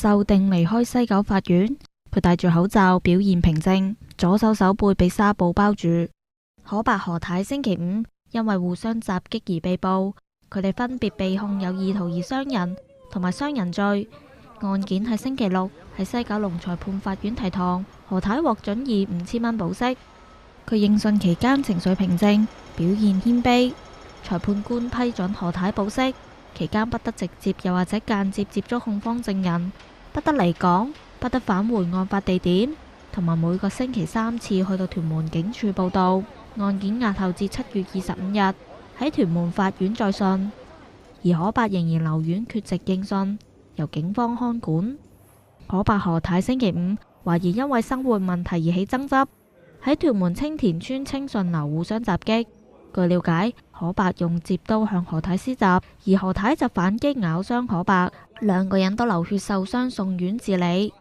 受定離開西九法院，佢戴住口罩表現平靜，左手手背被紗布包住。可伯何太星期五因為互相襲擊而被捕，佢哋分別被控有意圖而傷人同埋傷人罪。案件喺星期六喺西九龍裁判法院提堂，何太獲准以5000蚊保釋。佢應訊期間情緒平靜，表現謙卑。裁判官批准何太保釋，期間不得直接又或者間接接觸控方證人，不得離港，不得返回案發地點，同埋每個星期3次去到屯門警署報到。案件押後至7月25日喺屯門法院再訊，而可伯仍然留院缺席應訊，由警方看管。可伯何太星期五懷疑因為生活問題而起爭執，喺屯門青田村清順樓互相襲擊。據了解，可伯用摺刀向何太施襲，而何太就反擊咬傷可伯，兩個人都流血受傷送院治理。